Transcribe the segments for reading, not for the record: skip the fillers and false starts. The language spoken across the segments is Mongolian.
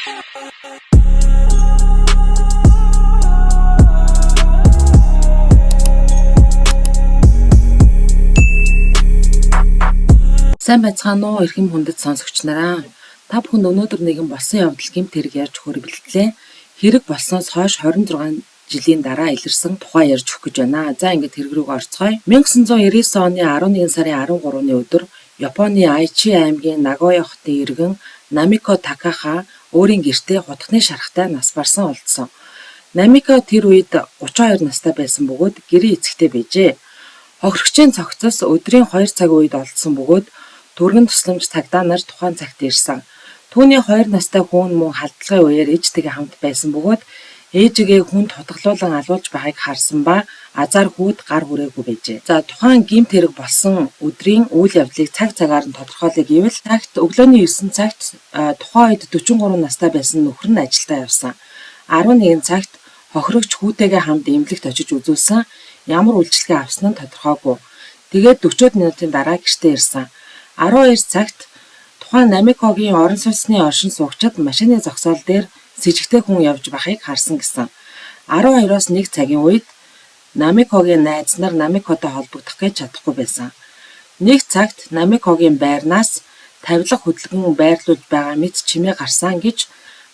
Сайн байцгаана уу эрхэм хүндэт сонсогч нараа. Та бүхэн өнөөдөр нэгэн болсон явдал гэмт хэрэг ярьж өгөхөөр бэлтлээ. Хэрэг болсноос хойш 26 жилийн дараа илэрсэн тухай ярьж өгөх гэж байна. За ингээд хэрэг рүү орцгоё. 1999 оны 11 сарын 13-ны өдөр Японы Айчи аймгийн Нагоя хотын иргэн Намико Такаха өөрийн гэртээ хутганы шархтай нас барсан олдсон. Намико тэр үед 32 настай байсан бөгөөд гэрийн эцэгтэй байжээ. Хохирогчийн цогцос өдрийн 2 цаг үед олдсон бөгөөд түргэн тусламж цагдаа нар тухайн цагт ирсэн. Түүний 2 настай хүүн мөн халдлагын үеэр ээжтэйгээ хамт байсан бөгөөд ээжигээ хүнд хутгалуулан алуулж байгааг харсан ба азар хүүд гар хүрээгүй байжээ. За тухайн гэмт хэрэг болсон өдрийн үйл явдлыг цаг цагаар нь тодорхойлъё гэвэл цагт өглөөний 9 цагт тухайн үед 43 настай байсан нөхөр нь ажилдаа явсан. 11 цагт хохирогч хүүтэйгээ хамт эмнэлэгт очиж үзүүлсэн. Ямар үйлчилгээ авсан нь тодорхойгүй. Тэгээд 40 минутын дараа гэртээ ирсэн. 12 цагт тухайн Намикогийн орон сууцны оршин суугчид машины зогсоол дээр с ิจ гтэй хүн явж байгааг харсан гэсэн. 12-оос 1 цагийн үед Намикогийн найз нар Намикотой холбогдох гэж чадахгүй байсан. 1 цагт Намикогийн байрнаас тавилга хөдөлгөн байрлуулж байгаа мэт чимээ гарсан гэж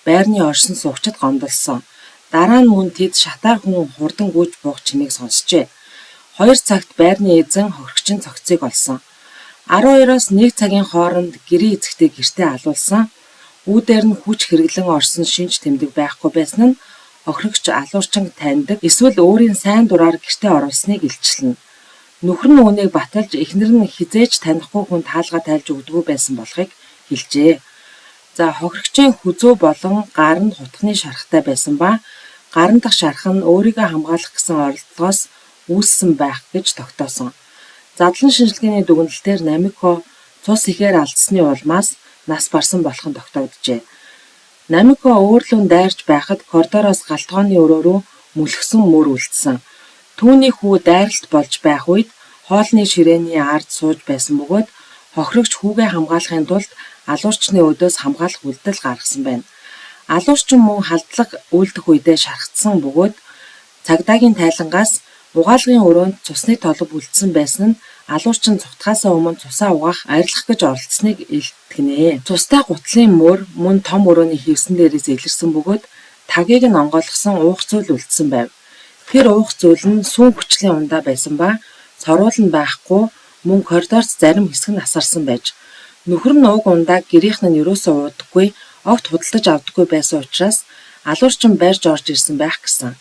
байрны оршин суугчид гомдолсон. Дараа нь мөн тэд шатаар хүн хурдан гүйж буух чимээг сонсчээ. 2 цагт байрны эзэн хохирогчийн цогцыг олсон. 12-оос 1 цагийн хооронд гэрийн эцэгтэй гэртээ алуулсан. Үүдээр нь хүч хэрэглэн орсон шинж тэмдэг байхгүй байсан нь хохирогч алуурчин таньдаг эсвэл өөрийн сайн дураар гэртээ оруулсныг илчилнэ. Нөхөр нь үүнийг баталж эхнэр нь хизээж танихгүй хүнд хаалга тайлж өгдөггүй байсан болохыг хэлжээ. За хохирогчийн хүзүү болон гар нь хутганы шархтай байсан ба гарын дахь шарх нь өөрийгөө хамгаалах гэсэн оролдлогоос үүссэн байх гэж тогтоосон. Задлан шинжилгээний дүгнэлтээр Намико цус ихээр алдсны улмаас нас барсан болох нь тогтогджээ. Намико өөрлөө дайрч байхад коридороос галтгооны өрөө рүү мөлгсөн мөр үлдсэн. Түүний хүү дайралт болж байх үед хоолны ширээний ард сууж байсан бөгөөд хохирогч хүүгээ хамгаалахын тулд алуурчны өдөөс хамгаалах үйлдэл гаргасан байна. Алуурчин мөн халдлага үйлдэх үедээ шархтсан бөгөөд цагдаагийн тайлангаас угаалгын өрөөнд цусны толгов үлдсэн байсан нь алуурчин цутгаасаа өмнө цусаа угаах арилгах гэж оролцсныг илтгэнэ. Цустай гутлын мөр мөн том өрөөний хевсэн дээрээс илэрсэн бөгөөд тагийг нь онгойлгосон уух зүйл үлдсэн байв. Тэр уух зүйл нь сүүн хүчлийн ундаа байсан ба цорвол нь байхгүй мөн коридорт зарим хэсэг нь асарсан байж. Нөхөр нь уг ундааг гэрийнх нь юусоо уудаггүй огт худалдаж авдаггүй байсан учраас алуурчин байрж орж ирсэн байх гэсэн.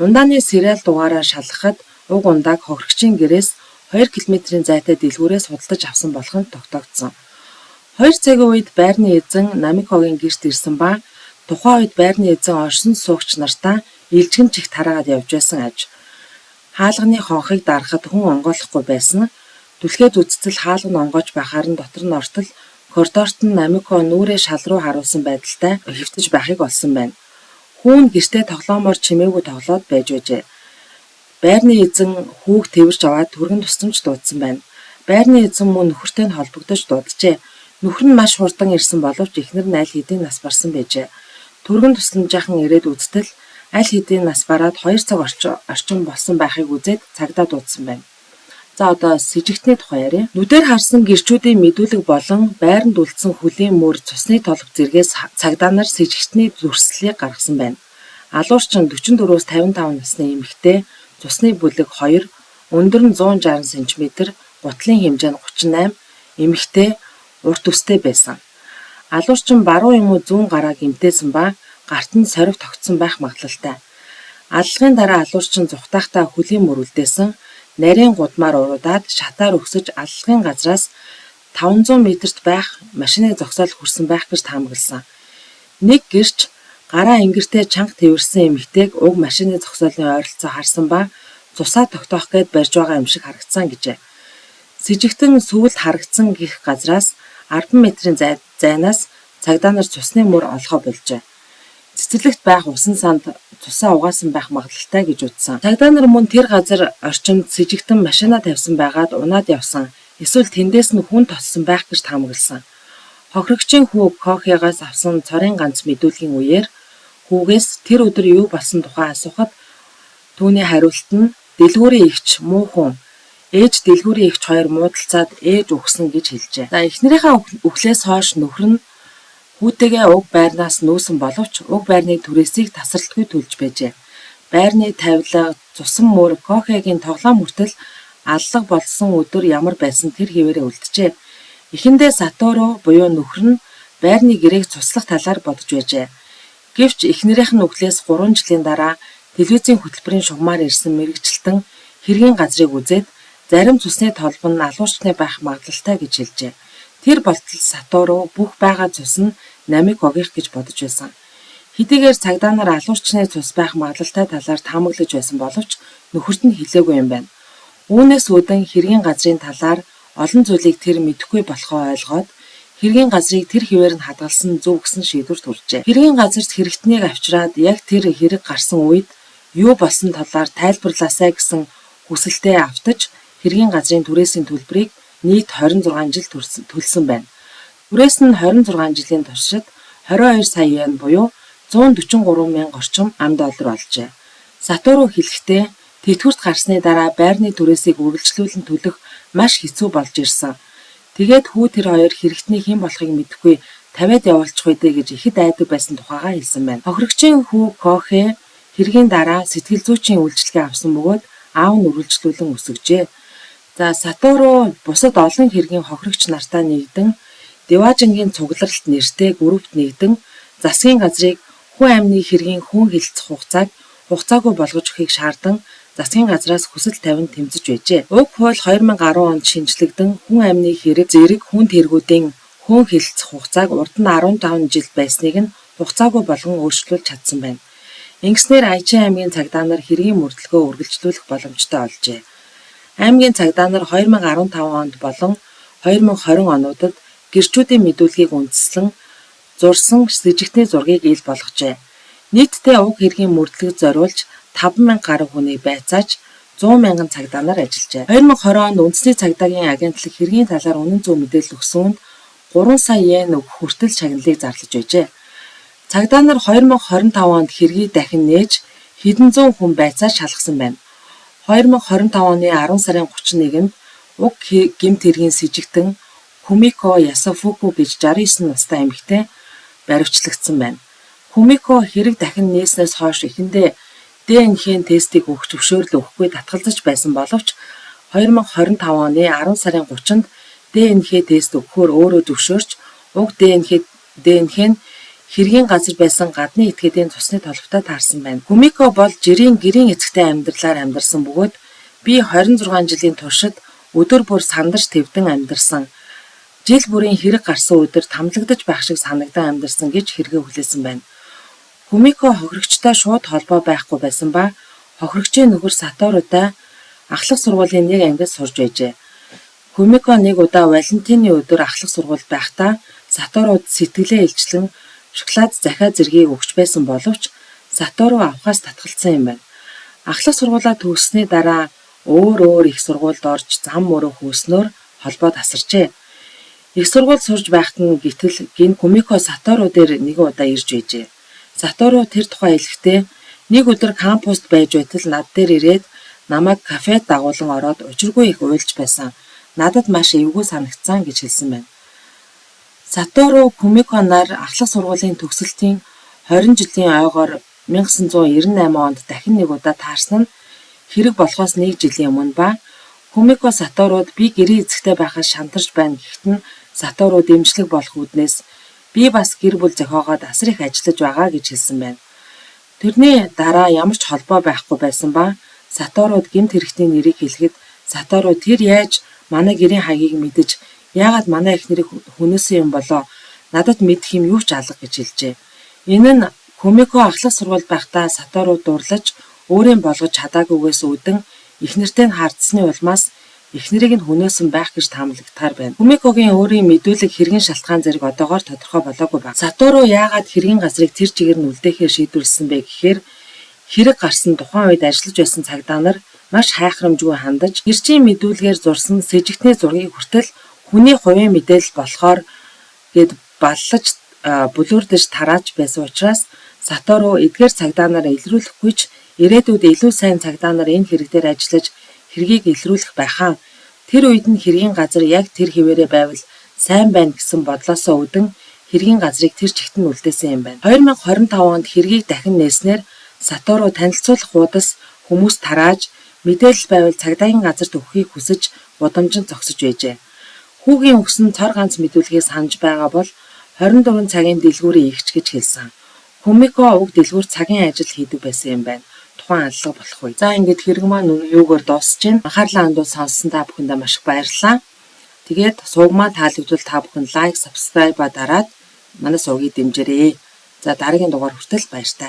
Ундааны serial дугаараар шалгахад уг ундааг хохирогчийн гэрээс 2 км-ийн зайтай дэлгүүрээс худалдаж авсан болох нь тогтогдсон. 2 цагийн үед байрны эзэн Намикогийн гэрт ирсэн ба тухайн үед байрны эзэн оршин суугч нартаа илжгэн чих тараагаад явж байсан аж. Хаалганы хонхыг дарахад хүн онгойлохгүй байсан. Түлхээд үцэцэл хаалга нь онгойж байхаар нь дотор нь ортол коридорт нь Намико нүрээ шал руу харуулсан байдалтай хэвтэж байхыг олсон байна. Хүүн гэртээ тоглоомоор чимээгүй тоглоод байж байжээ. Байрны эзэн хүүг тэрж аваад түргэн тусламж дуудсан байна. Байрны эзэн мөн нөхөртэй нь холбогдож дууджээ. Нөхөр нь маш хурдан ирсэн боловч эхнэр нь аль хэдийн нас барсан байжээ. Түргэн тусламжийнхан ирээд үзтэл аль хэдийн нас бараад 2 цаг орчим болсон байхыг үзээд цагдаа дуудсан байна. За одоо с ิจ гтний тухай яриа. Нүдээр харсан гэрчүүдийн мэдүүлэг болон байранд үлдсэн хөлийн мөр цусны толгов зэргээс цагдаа нар с ิจ гтний дүрслэлийг гаргасан байна. Алуурчин 44-өөс 55 насны эмэгтэй, цусны бүлэг 2, өндөр нь 160 см, гутлын хэмжээ нь 38, эмэгтэй, урт өстэй байсан. Алуурчин баруун юм уу зүүн гараа гэмтээсэн ба гарт нь сорив тогтсон байх магадлалтай. Аллагын дараа алуурчин зүхтаахтаа хөлийн мөр үлдээсэн. Нарийн гудмаар уруудаад шатаар өгсөж аллагын газраас 500 м-т байх машины зогсоол хүрсэн байх гэж таамагласан. Нэг гэрч гараа ингэртэй чанга тэрсэн эмэгтэйг уг машины зогсоолын ойролцоо харсан ба цусаа тогтоох гээд барьж байгаа юм шиг харагдсан гэжээ. С ิจ гтэн сүүлд харагдсан гих газраас 10 м-ийн зайнаас цагдаа нар цусны мөр олгоо болжээ. Цэцэрлэгт байх усан санд цусаа угаасан байх магадлалтай гэж үзсэн. Цагдаа нар мөн тэр газар орчимд с ิจ гтэн машинаа тавьсан байгаад унаад явсан. Эсвэл тэндээс нь хүн тоссон байх гэж таамагласан. Хохирогчийн хүү Кохягаас авсан цорын ганц мэдүүлгийн үеэр хүүгээс тэр өдөр юу болсон тухай асуухад түүний хариулт нь дэлгүүрийн эгч муу хүн ээж дэлгүүрийн эгч хоёр муудалцаад ээж өгсөн гэж хэлжээ. За эхнэрийнхээ өглөөс хойш нөхөр нь хүүтэйгээ уг байрнаас нүүсэн боловч уг байрны түрээсийг тасралтгүй төлж байжээ. Байрны тавилга, цусан мөр Кохягийн тоглоом хүртэл аллах болсон өдөр ямар байсан тэр хിവэрэ үлджээ. Эхэндээ Сатору буюу нөхөр нь байрны гэрээг цуслах талаар бодож байжээ. Гэвч эхнэрийнх нь өглөөс 3 жилийн дараа телевизийн хөтөлбөрийн шугамаар ирсэн мэрэгчлэн хэргийн газрыг үзээд зарим цусны толбо нь алуучны байх магадлалтай гэж хэлжээ. Тэр болтол Сатору бүх байгаа цус нь намиг огих гэж бодож байсан. Хэдийгээр цагдаа нар алуучны цус байх магадлалтай талаар таамаглаж байсан боловч нөхөрт нь хэлээгүй юм байна. Үүнээс үүдэн хэргийн газрын талаар олон зүйлийг тэр мэдэхгүй болохоо ойлгоод хэргийн газрыг тэр хിവэр нь хадгалсан зөв гэсэн шийдвэрт хүрчээ. Хэргийн газарт хэрэгтнийг авчираад яг тэр хэрэг гарсан үед юу болсон талаар тайлбарлаасай гэсэн хүсэлтэд автаж хэргийн газрын түрээсийн төлбөрийг нийт 26 жил төлсөн байна. Түрээс нь 26 жилийн туршид 22 сая йен буюу 143 мянга орчим $. Болжээ. Сатору хэлэхдээ тэтгэврт гарсны дараа байрны түрээсийг үргэлжлүүлэн төлөх маш хэцүү болж ирсэн. Тэгээд хүү тэр хоёр хэрэгтний хэн болохыг мэдэхгүй тавиад явуулчих үедээ гэж ихэд айдаг байсан тухайгаа хэлсэн байна. Хохирогчийн хүү Кохе хэргийн дараа сэтгэл зүйчийн үйлчилгээ авсан бөгөөд аав нь үргэлжлүүлэн өсгөжээ. За Сатору бусад олон хэргийн хохирогч нартай нэгдэн Деважингийн цугларалт нэртэй группт нэгдэн засгийн газрыг хүн амны хэргийн хүн хилцэх хугацаагүй болгож өгөхийг шаардсан засгийн газраас хүсэл тавин тэмцэж байжээ. Уг хууль 2010 онд шинжлэгдэн хүн амны хэрэг зэрэг хүн тэргүүдийн хүн хилцэх хугацааг урд нь 15 жил байсныг нь хугацаагүй болгон өөрчлүүлж чадсан байна. Ингэснээр Айчин аймгийн цагдаа нар хэргийн мөрдлөгөө үргэлжлүүлэх боломжтой олжээ. Аймгийн цагдаа нар 2015 онд болон 2020 онуудад гэрчүүдийн мэдүүлгийг үндэслэн зурсан с ิจ гтний зургийг ил болгожээ. Нийтдээ уг хэргийн мөрдлөгөд зориулж 5,000 гаруй хүнийг байцааж 100,000 цагдаа нар ажиллажээ. 2020 онд үндэсний цагдаагийн агентлаг хэргийн талаар үнэн зөв мэдээлэл өгсөнд 3 сая йен өгөх хүртэл шагналыг зарлаж байжээ. Цагдаа нар 2025 онд хэргийг дахин нээж хэдэн зуун хүн байцааж шалгасан байна. 2025 оны 10 сарын 31-нд уг гэмт хэргийн с ิจ гтэн Кумико Ясуфуку гэж 69 настай эмэгтэй баривчлагдсан байна. Кумико хэрэг дахин нээснээс хойш эхэндээ ДНХ-ийн тестийг өгөх зөвшөөрөл өгөхгүй татгалзаж байсан боловч 2025 оны 10 сарын 30-нд ДНХ тест өгөхөөр өөрөө зөвшөөрч уг ДНХ нь хэргийн газар байсан гадны этгээдийн цусны толботой таарсан байна. Кумико бол жирийн гэрийн эцэгтэй амьдралаар амьдарсан бөгөөд би 26 жилийн туршид өдөр бүр сандарч твдэн амьдарсан. Жил бүрийн хэрэг гарсан өдөр тамлагдаж байх шиг санагдан амьдарсан гэж хэрэгээ хүлээсэн байна. Кумико хохирогчтой шууд холбоо байхгүй байсан ба хохирогчийн нөхөр Саторутай ахлах сургуулийн нэг ангид сурж байжээ. Кумико нэг удаа Валентины өдөр ахлах сургууль байхдаа Саторуд сэтгэлээ илчлэн шоколад захиа зэргийг өгч байсан боловч Сатору авахаас татгалцсан юм байна. Ахлах сургуулаа төгссөний дараа өөр их сургуульд орж зам мөрөө хөөснөөр холбоо тасарчээ. Их сургуульд сурж байхад нь гэтэл гин Кумико Сатору дээр нэг удаа ирж байжээ. Сатору тэр тухай хэлэхдээ нэг өдөр кампуст байж байтал над дээр ирээд намайг кафед дагуулan ороод учиргүй их уйлж байсан. Надад маш эвгүй санагдсан гэж хэлсэн байна. Сатору Кумико нар ахлах сургуулийн төгсөлтийн 20 жилийн ойгоор 1998 онд дахин нэг удаа таарсан нь хэрэг болохоос 1 жилийн өмнө ба Кумико Саторуд би гэрийн эцэгтэй байхаас шантарч байна гэхэд нь Сатору дэмжлэг болох үүднээс би бас гэр бүл зохиогоод асар их ажиллаж байгаа гэж хэлсэн байна. Тэрний дараа ямар ч холбоо байхгүй байсан ба Саторуд гэмт хэрэгтний нэрийг хэлэхэд Сатору тэр яаж манай гэрийн хаягийг мэдэж яагаад манай эхнэрийг хүнөөсөн юм болоо надад мэдэх юм юу ч алга гэж хэлжээ. Энэ нь Кумико ахлах сургууль байхдаа Сатору дурлаж өөрийн болгож чадаагүйгээс үүдэн эхнэртэй нь хардсны улмаас эхнэрийг нь хүнөөсөн байх гэж таамаглагдахаар байна. Кумикогийн өөрийн мэдүүлэг хэргийн шалтгаан зэрэг одоогоор тодорхой болоогүй байна. Сатору яагаад хэргийн газрыг тэр чигээр нь үлдээхээр шийдвэрлсэн бэ гэхээр хэрэг гарсан тухайн үед ажиллаж байсан цагдаа нар маш хайхрамжгүй хандаж гэрчийн мэдүүлгээр зурсан с ิจ гтний зургийг хүртэл хүний хувийн мэдээлэл болохоор гэд баллаж бүлүүрдэж тарааж байсан учраас Сатору эдгээр цагдаа нараа илрүүлэхгүй ч ирээдүйд илүү сайн цагдаа нар энэ хэрэг дээр ажиллаж хэргийг илрүүлэх байхаа. Тэр үед нь хэргийн газар яг тэр хിവэрэ байвал сайн байна гэсэн бодлосоо үүдэн хэргийн газрыг тэр чигт нь үлдээсэн юм байна. 2025 онд хэргийг дахин нээснээр Сатору танилцуулах хуудас хүмүүс тарааж мэдээлэл байвал цагдаагийн газарт өгөхийг хүсэж гудамжинд зогсож байжээ. Хүүгийн өгсөн цор ганц мэдүүлгийг санаж байгаа бол 24 цагийн дэлгүүрийн эгч гэж хэлсэн. Кумико уг дэлгүүр цагийн ажил хийдэг байсан юм байна. Тухайн аллага болох үе. За ингээд хэрэг маань юугаар дуусч байна. Анхаарлаа хандуул сонссон та бүхэндээ маш их баярлалаа. Тэгээд сувгмаа таалагдвал та бүхэн лайк, subscribe дараад манай сувгийг дэмжээрэй. За дараагийн дугаар хүртэл баяр таа.